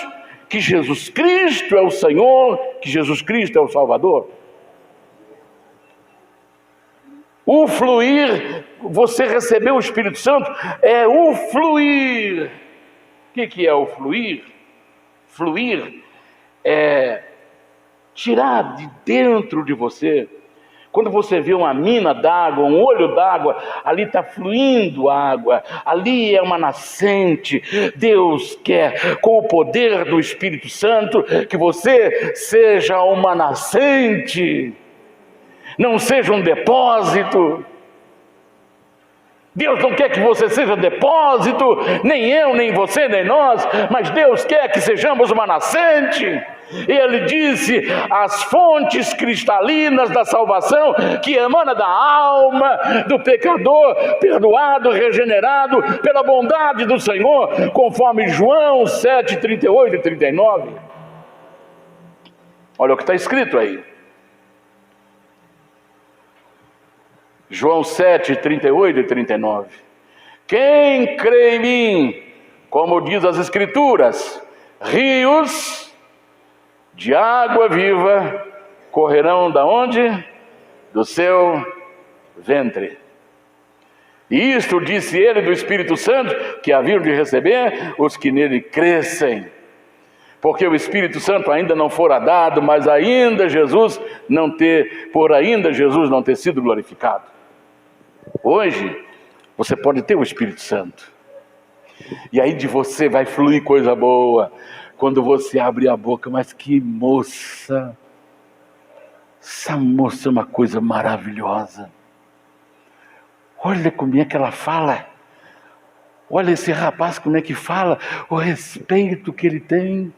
que Jesus Cristo é o Senhor, que Jesus Cristo é o Salvador. O fluir, você recebeu o Espírito Santo, é o fluir. O que é o fluir? Fluir é tirar de dentro de você. Quando você vê uma mina d'água, um olho d'água, ali está fluindo água, ali é uma nascente. Deus quer, com o poder do Espírito Santo, que você seja uma nascente, não seja um depósito. Deus não quer que você seja depósito, nem eu, nem você, nem nós, mas Deus quer que sejamos uma nascente. E Ele disse: as fontes cristalinas da salvação que emana da alma do pecador, perdoado, regenerado pela bondade do Senhor, conforme João 7, 38 e 39. Olha o que está escrito aí. João 7, 38 e 39. Quem crê em mim, como diz as Escrituras, rios de água viva correrão da onde? Do seu ventre. E isto disse ele do Espírito Santo, que haviam de receber os que nele crescem. Porque o Espírito Santo ainda não fora dado, mas ainda Jesus não ter sido glorificado. Hoje, você pode ter o Espírito Santo. E aí de você vai fluir coisa boa. Quando você abre a boca, mas que moça! Essa moça é uma coisa maravilhosa. Olha como é que ela fala. Olha esse rapaz como é que fala. O respeito que ele tem.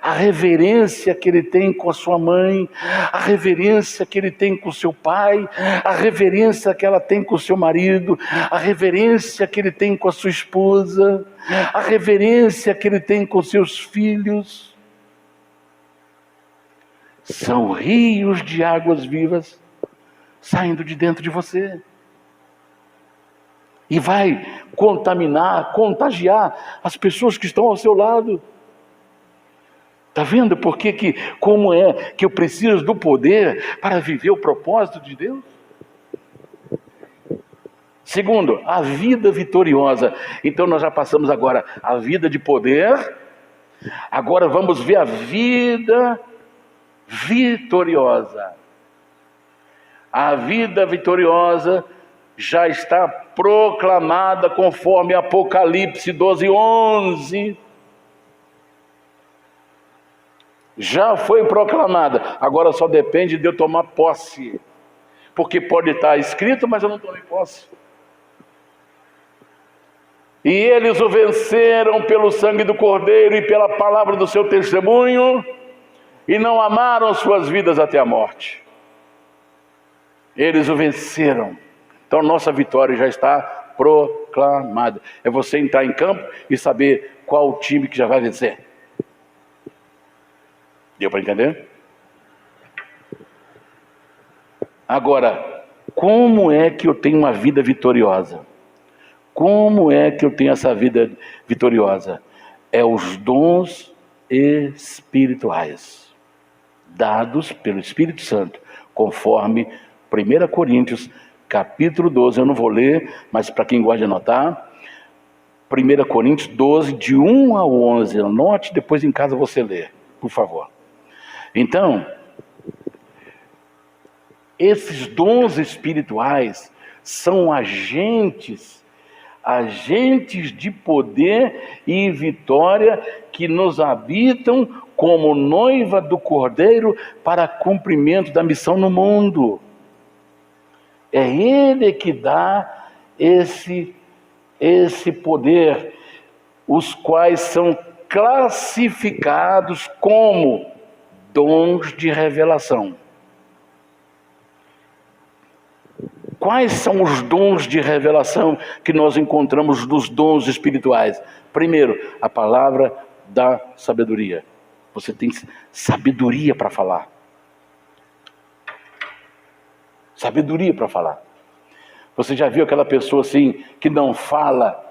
A reverência que ele tem com a sua mãe. A reverência que ele tem com o seu pai. A reverência que ela tem com o seu marido. A reverência que ele tem com a sua esposa. A reverência que ele tem com seus filhos. São rios de águas vivas saindo de dentro de você. E vai contaminar, contagiar as pessoas que estão ao seu lado. Está vendo como é que eu preciso do poder para viver o propósito de Deus? Segundo, a vida vitoriosa. Então nós já passamos agora a vida de poder. Agora vamos ver a vida vitoriosa. A vida vitoriosa já está proclamada conforme Apocalipse 12:11. Já foi proclamada. Agora só depende de eu tomar posse. Porque pode estar escrito, mas eu não tomei posse. E eles o venceram pelo sangue do Cordeiro e pela palavra do seu testemunho, e não amaram suas vidas até a morte. Eles o venceram. Então nossa vitória já está proclamada. É você entrar em campo e saber qual o time que já vai vencer. Deu para entender? Agora, como é que eu tenho uma vida vitoriosa? Como é que eu tenho essa vida vitoriosa? É os dons espirituais, dados pelo Espírito Santo, conforme 1 Coríntios, capítulo 12, eu não vou ler, mas para quem gosta de anotar, 1 Coríntios 12, de 1 a 11, anote, depois em casa você lê, por favor. Então, esses dons espirituais são agentes de poder e vitória que nos habitam como noiva do Cordeiro para cumprimento da missão no mundo. É Ele que dá esse poder, os quais são classificados como dons de revelação. Quais são os dons de revelação que nós encontramos nos dons espirituais? Primeiro, a palavra da sabedoria. Você tem sabedoria para falar. Sabedoria para falar. Você já viu aquela pessoa assim, que não fala,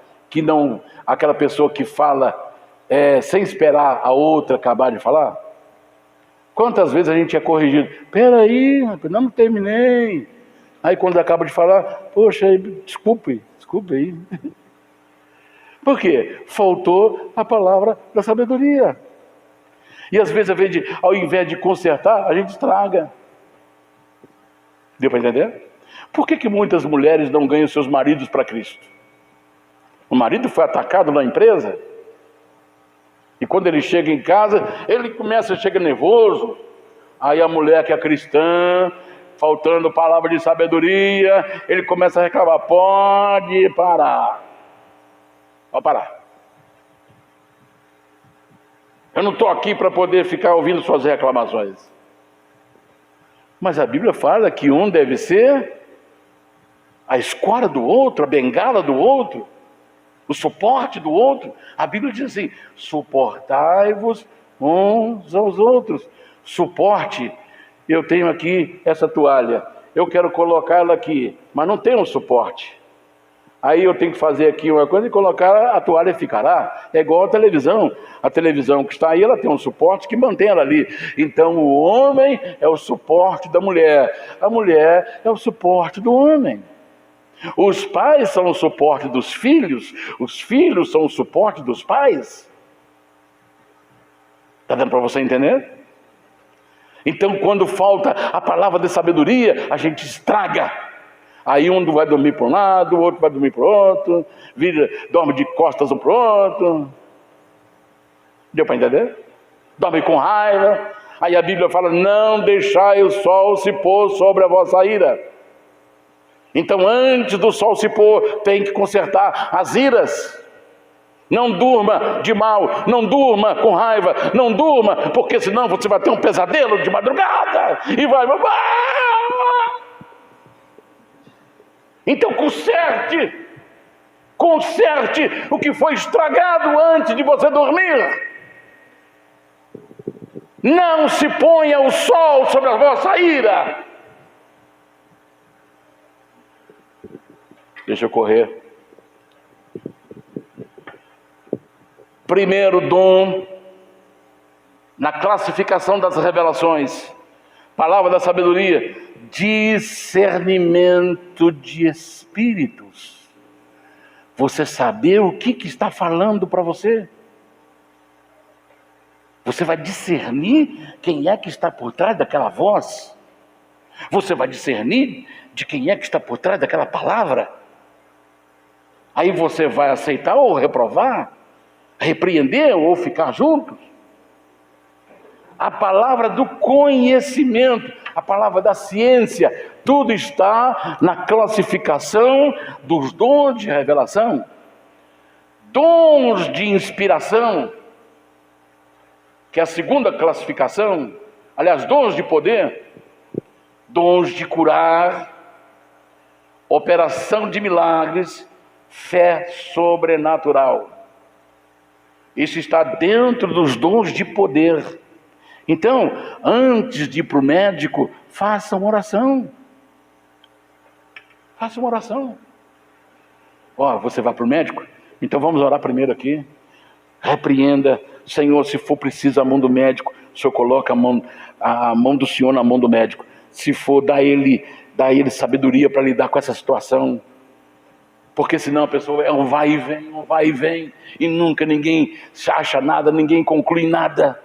aquela pessoa que fala sem esperar a outra acabar de falar? Quantas vezes a gente é corrigido? Peraí, não terminei. Aí quando acaba de falar, poxa, desculpe aí. Por quê? Faltou a palavra da sabedoria. E às vezes, ao invés de consertar, a gente estraga. Deu para entender? Por que muitas mulheres não ganham seus maridos para Cristo? O marido foi atacado na empresa, e quando ele chega em casa, chega nervoso. Aí a mulher que é cristã, faltando palavra de sabedoria, ele começa a reclamar. Pode parar. Pode parar. Eu não estou aqui para poder ficar ouvindo suas reclamações. Mas a Bíblia fala que um deve ser a escora do outro, a bengala do outro, o suporte do outro. A Bíblia diz assim: suportai-vos uns aos outros. Suporte. Eu tenho aqui essa toalha, eu quero colocá-la aqui, mas não tem um suporte. Aí eu tenho que fazer aqui uma coisa e colocar a toalha e ficará. É igual a televisão. A televisão que está aí, ela tem um suporte que mantém ela ali. Então o homem é o suporte da mulher. A mulher é o suporte do homem. Os pais são o suporte dos filhos. Os filhos são o suporte dos pais. Está dando para você entender? Então quando falta a palavra de sabedoria, a gente estraga. Aí um vai dormir para um lado, o outro vai dormir para o outro, dorme de costas um para o outro. Deu para entender? Dorme com raiva. Aí a Bíblia fala: não deixai o sol se pôr sobre a vossa ira. Então antes do sol se pôr, tem que consertar as iras. Não durma de mal, não durma com raiva, não durma, porque senão você vai ter um pesadelo de madrugada e vai... Então conserte o que foi estragado antes de você dormir. Não se ponha o sol sobre a vossa ira. Deixa eu correr. Primeiro dom, na classificação das revelações, palavra da sabedoria, discernimento de espíritos. Você saber o que está falando para você. Você vai discernir quem é que está por trás daquela voz. Você vai discernir de quem é que está por trás daquela palavra. Aí você vai aceitar ou reprovar, repreender ou ficar junto. A palavra do conhecimento, a palavra da ciência, tudo está na classificação dos dons de revelação. Dons de inspiração, que é a segunda classificação. Aliás, dons de poder, dons de curar, operação de milagres, fé sobrenatural. Isso está dentro dos dons de poder. Então, antes de ir para o médico, faça uma oração. Faça uma oração. Você vai para o médico? Então vamos orar primeiro aqui. Repreenda. Senhor, se for preciso a mão do médico, o Senhor coloca a mão do Senhor na mão do médico. Se for, dá ele sabedoria para lidar com essa situação. Porque senão a pessoa é um vai e vem, e nunca ninguém acha nada, ninguém conclui nada.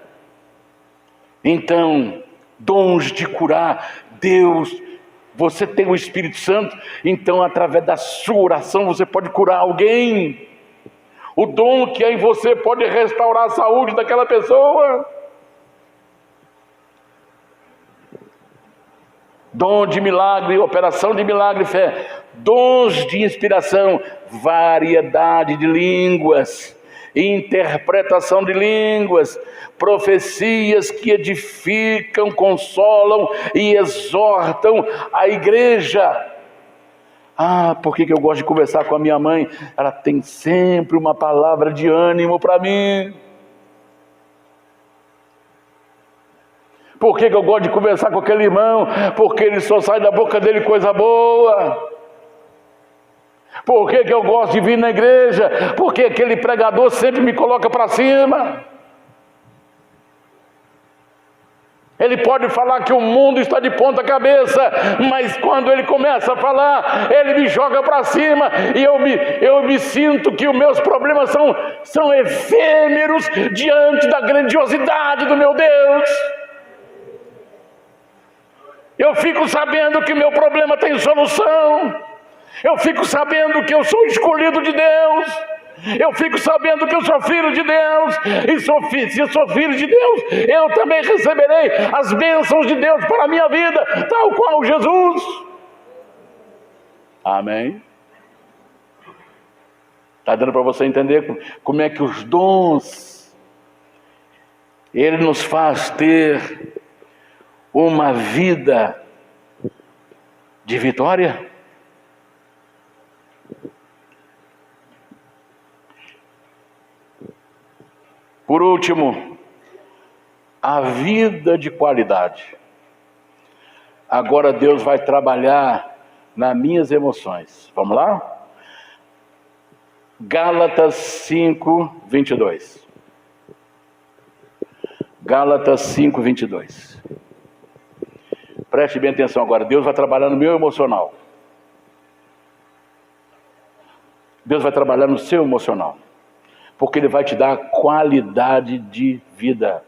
Então, dons de curar, Deus, você tem o Espírito Santo, então através da sua oração você pode curar alguém. O dom que é em você pode restaurar a saúde daquela pessoa. Dom de milagre, operação de milagre, fé. Dons de inspiração, variedade de línguas, interpretação de línguas, profecias que edificam, consolam e exortam a igreja. Por que eu gosto de conversar com a minha mãe? Ela tem sempre uma palavra de ânimo para mim. Por que eu gosto de conversar com aquele irmão? Porque ele só sai da boca dele coisa boa. Por que eu gosto de vir na igreja? Porque aquele pregador sempre me coloca para cima. Ele pode falar que o mundo está de ponta cabeça, mas quando ele começa a falar, ele me joga para cima e eu me sinto que os meus problemas são efêmeros diante da grandiosidade do meu Deus. Eu fico sabendo que meu problema tem solução. Eu fico sabendo que eu sou escolhido de Deus. Eu fico sabendo que eu sou filho de Deus. E se eu sou filho de Deus, eu também receberei as bênçãos de Deus para a minha vida, tal qual Jesus. Amém? Está dando para você entender como é que os dons, Ele nos faz ter uma vida de vitória? Por último, a vida de qualidade. Agora Deus vai trabalhar nas minhas emoções. Vamos lá? Gálatas 5, 22. Gálatas 5, 22. Preste bem atenção agora. Deus vai trabalhar no meu emocional. Deus vai trabalhar no seu emocional. Porque Ele vai te dar qualidade de vida.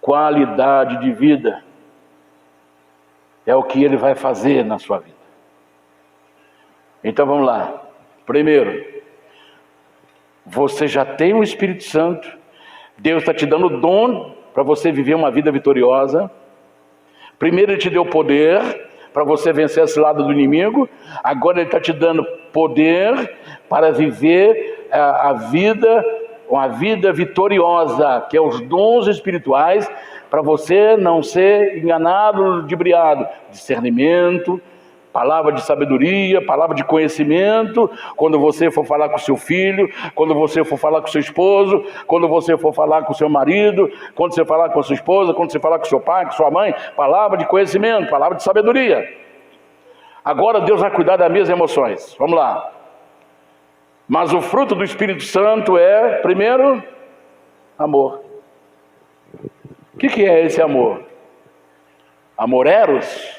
Qualidade de vida. É o que Ele vai fazer na sua vida. Então vamos lá. Primeiro, você já tem o Espírito Santo. Deus está te dando o dom para você viver uma vida vitoriosa. Primeiro Ele te deu poder para você vencer esse lado do inimigo. Agora Ele está te dando poder para viver uma vida vitoriosa, que é os dons espirituais, para você não ser enganado, ludibriado. Discernimento, palavra de sabedoria, palavra de conhecimento, quando você for falar com seu filho, quando você for falar com seu esposo, quando você for falar com seu marido, quando você falar com a sua esposa, quando você falar com seu pai, com sua mãe, palavra de conhecimento, palavra de sabedoria. Agora Deus vai cuidar das minhas emoções. Vamos lá. Mas o fruto do Espírito Santo é, primeiro, amor. O que é esse amor? Amor eros?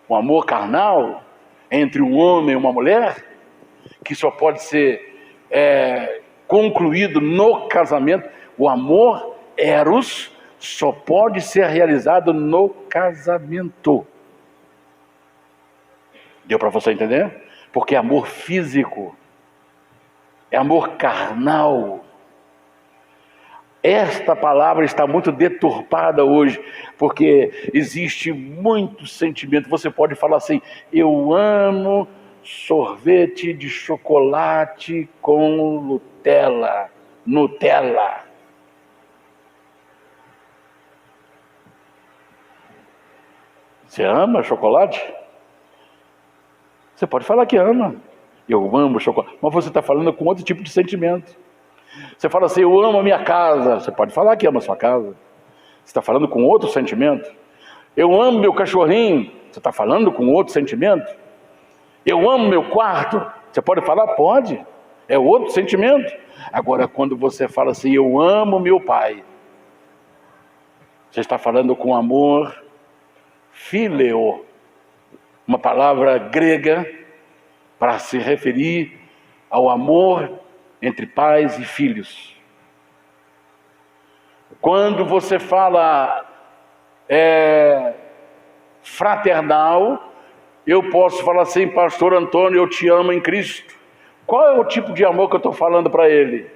Um amor carnal entre um homem e uma mulher, que só pode ser concluído no casamento. O amor eros só pode ser realizado no casamento. Deu para você entender? Porque amor físico é amor carnal. Esta palavra está muito deturpada hoje, porque existe muito sentimento. Você pode falar assim: eu amo sorvete de chocolate com Nutella. Nutella. Você ama chocolate? Você pode falar que ama. Eu amo chocolate. Mas você está falando com outro tipo de sentimento. Você fala assim: eu amo a minha casa. Você pode falar que ama a sua casa. Você está falando com outro sentimento. Eu amo meu cachorrinho. Você está falando com outro sentimento. Eu amo meu quarto. Você pode falar? Pode. É outro sentimento. Agora, quando você fala assim: eu amo meu pai, você está falando com amor phileo, uma palavra grega para se referir ao amor entre pais e filhos. Quando você fala fraternal, eu posso falar assim: pastor Antônio, eu te amo em Cristo. Qual é o tipo de amor que eu estou falando para ele?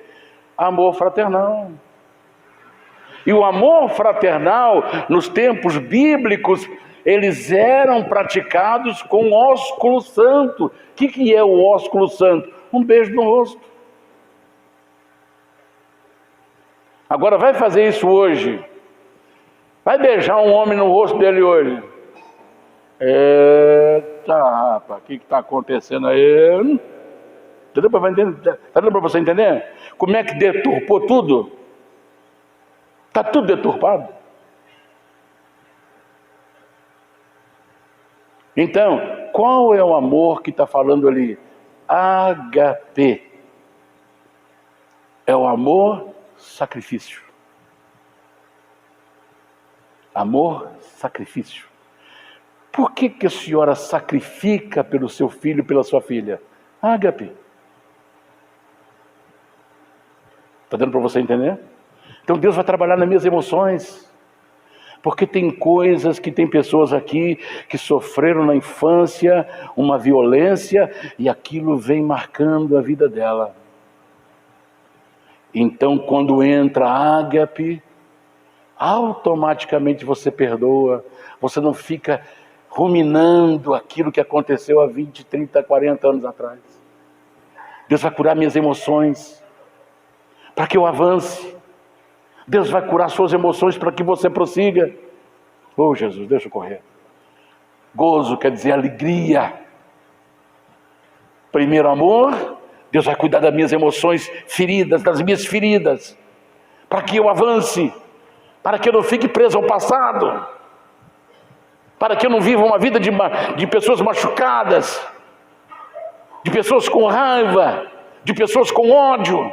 Amor fraternal. E o amor fraternal, nos tempos bíblicos, eles eram praticados com ósculo santo. O que é o ósculo santo? Um beijo no rosto. Agora vai fazer isso hoje. Vai beijar um homem no rosto dele hoje. Eita, rapaz, o que está acontecendo aí? Tá dando para você entender? Como é que deturpou tudo? Está tudo deturpado. Então, qual é o amor que está falando ali? Ágape. É o amor sacrifício. Amor sacrifício. Por que a senhora sacrifica pelo seu filho, pela sua filha? Ágape. Está dando para você entender? Então Deus vai trabalhar nas minhas emoções. Porque tem coisas que tem pessoas aqui que sofreram na infância uma violência e aquilo vem marcando a vida dela. Então, quando entra a ágape, automaticamente você perdoa. Você não fica ruminando aquilo que aconteceu há 20, 30, 40 anos atrás. Deus vai curar minhas emoções para que eu avance. Deus vai curar suas emoções para que você prossiga. Oh, Jesus, deixa eu correr. Gozo quer dizer alegria. Primeiro, amor. Deus vai cuidar das minhas emoções feridas, das minhas feridas, para que eu avance, para que eu não fique preso ao passado, para que eu não viva uma vida de pessoas machucadas, de pessoas com raiva, de pessoas com ódio,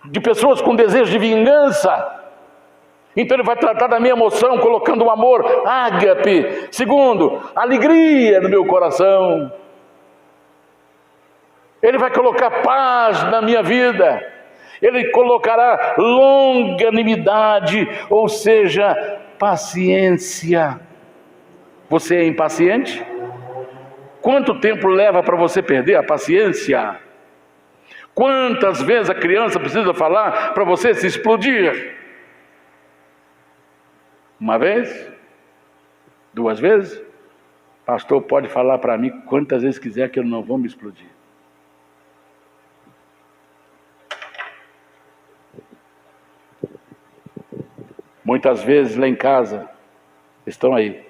de pessoas com desejo de vingança. Então ele vai tratar da minha emoção colocando o amor, ágape. Segundo, alegria no meu coração. Ele vai colocar paz na minha vida. Ele colocará longanimidade, ou seja, paciência. Você é impaciente? Quanto tempo leva para você perder a paciência? Quantas vezes a criança precisa falar para você se explodir? Uma vez? 2 vezes? Pastor, pode falar para mim quantas vezes quiser que eu não vou me explodir. Muitas vezes lá em casa, estão aí,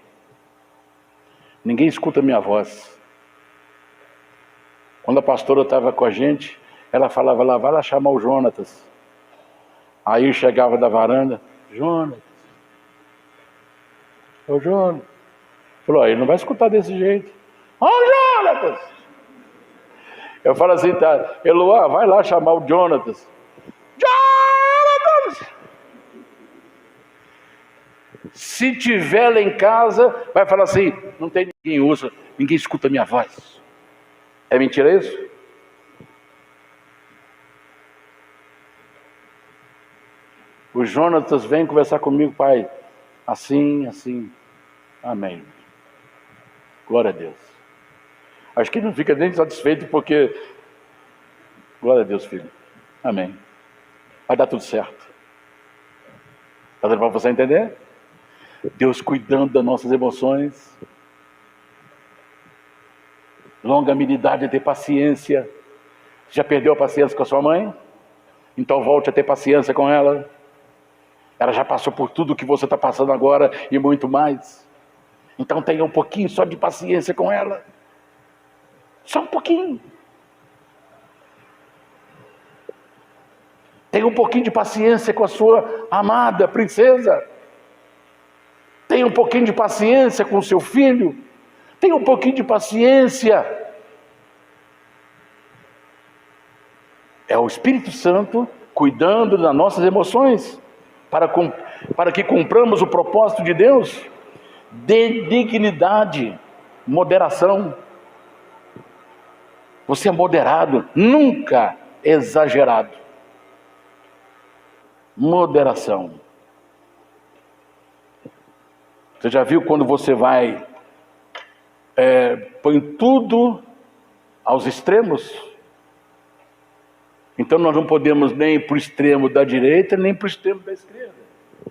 ninguém escuta a minha voz. Quando a pastora estava com a gente, ela falava lá, vai lá chamar o Jonatas. Aí eu chegava da varanda, Jonatas. Ô Jonatas. Falou, ele não vai escutar desse jeito. Ô Jonatas. Eu falo assim, tá, Eloá, vai lá chamar o Jonatas. Jonatas. Se tiver lá em casa, vai falar assim, não tem ninguém ouça, ninguém escuta a minha voz. É mentira isso? O Jonatas vem conversar comigo, pai, assim, assim, amém. Glória a Deus. Acho que não fica nem satisfeito porque, glória a Deus, filho, amém. Vai dar tudo certo. Está dando para você entender? Deus cuidando das nossas emoções, longanimidade é ter paciência. Já perdeu a paciência com a sua mãe? Então volte a ter paciência com ela. Ela já passou por tudo que você está passando agora e muito mais. Então tenha um pouquinho só de paciência com ela. Só um pouquinho. Tenha um pouquinho de paciência com a sua amada princesa. Tenha um pouquinho de paciência com o seu filho. Tenha um pouquinho de paciência. É o Espírito Santo cuidando das nossas emoções, para que cumpramos o propósito de Deus. Dê dignidade, moderação. Você é moderado, nunca exagerado. Moderação. Você já viu quando você vai põe tudo aos extremos? Então nós não podemos nem ir para o extremo da direita, nem para o extremo da esquerda.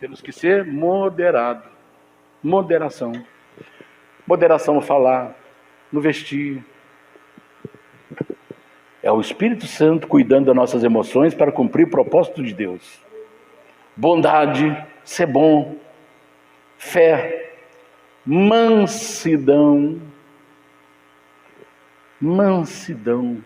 Temos que ser moderado. Moderação. Moderação no falar, no vestir. É o Espírito Santo cuidando das nossas emoções para cumprir o propósito de Deus. Bondade, ser bom. Fé, mansidão. Mansidão.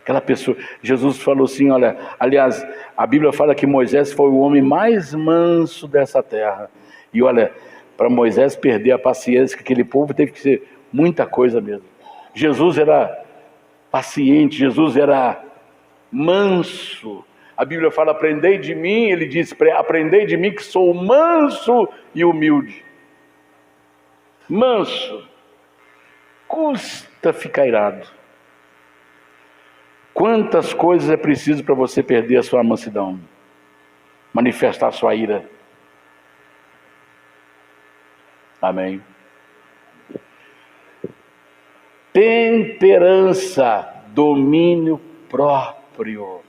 Aquela pessoa, Jesus falou assim, olha, aliás, a Bíblia fala que Moisés foi o homem mais manso dessa terra. E olha, para Moisés perder a paciência que aquele povo teve que ser muita coisa mesmo. Jesus era paciente, Jesus era manso. A Bíblia fala, aprendei de mim, ele diz, aprendei de mim que sou manso e humilde. Manso. Custa ficar irado. Quantas coisas é preciso para você perder a sua mansidão? Manifestar a sua ira. Amém. Temperança, domínio próprio.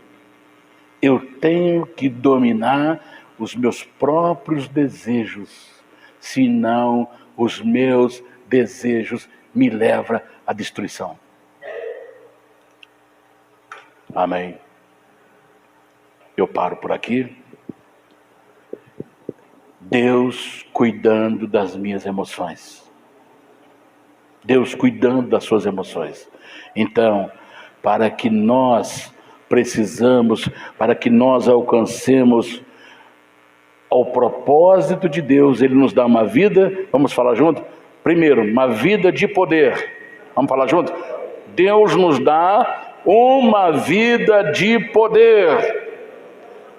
Eu tenho que dominar os meus próprios desejos, senão os meus desejos me levam à destruição. Amém. Eu paro por aqui. Deus cuidando das minhas emoções. Deus cuidando das suas emoções. Então, para que nós alcancemos ao propósito de Deus, Ele nos dá uma vida, vamos falar junto? Primeiro, uma vida de poder. Vamos falar junto? Deus nos dá uma vida de poder.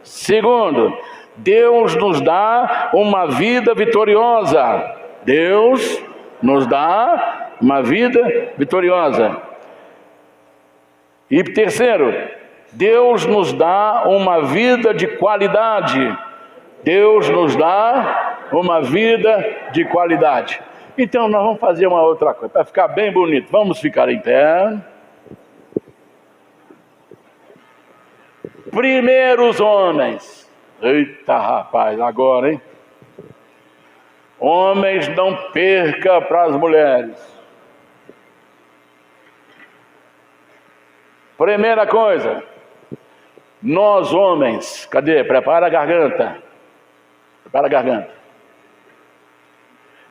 Segundo, Deus nos dá uma vida vitoriosa. Deus nos dá uma vida vitoriosa. E terceiro, Deus nos dá uma vida de qualidade. Deus nos dá uma vida de qualidade. Então nós vamos fazer uma outra coisa, para ficar bem bonito. Vamos ficar em pé. Primeiros homens. Eita, rapaz, agora, hein? Homens, não perca para as mulheres. Primeira coisa, nós homens, cadê? Prepara a garganta. Prepara a garganta.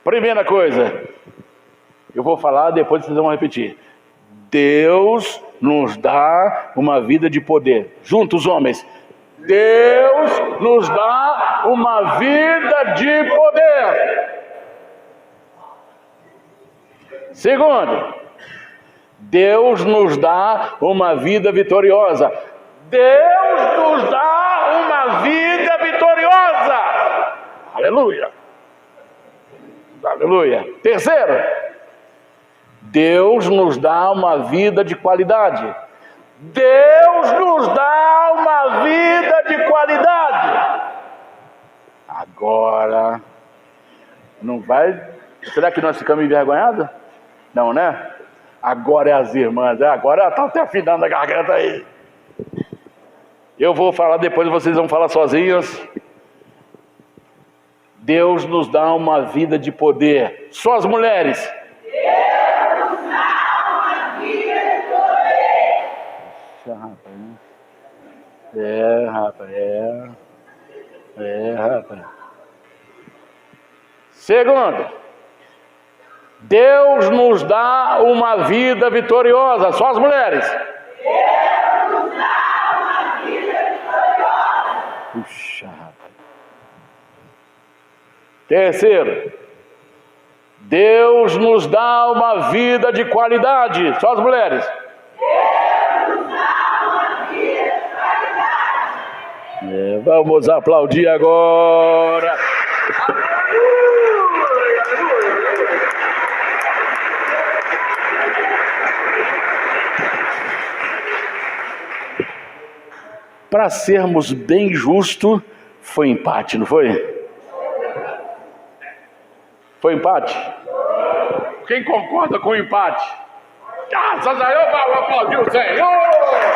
Primeira coisa, eu vou falar, depois vocês vão repetir. Deus nos dá uma vida de poder. Juntos, homens. Deus nos dá uma vida de poder. Segundo, Deus nos dá uma vida vitoriosa. Deus nos dá uma vida vitoriosa. Aleluia. Aleluia. Terceiro, Deus nos dá uma vida de qualidade. Deus nos dá uma vida de qualidade. Agora, não vai... Será que nós ficamos envergonhados? Não, né? Agora é as irmãs. Agora ela está até afinando a garganta aí. Eu vou falar depois, vocês vão falar sozinhos. Deus nos dá uma vida de poder. Só as mulheres.
Deus nos dá uma vida de poder.
Rapaz. Segundo, Deus nos dá uma vida vitoriosa. Só as mulheres.
Deus nos dá uma vida vitoriosa.
Puxa, rapaz. Terceiro, Deus nos dá uma vida de qualidade. Só as mulheres.
Deus nos dá uma vida de qualidade.
Vamos aplaudir agora. Para sermos bem justos, foi empate, não foi? Foi empate? Quem concorda com o empate? Graças a Deus, vamos aplaudir o Senhor!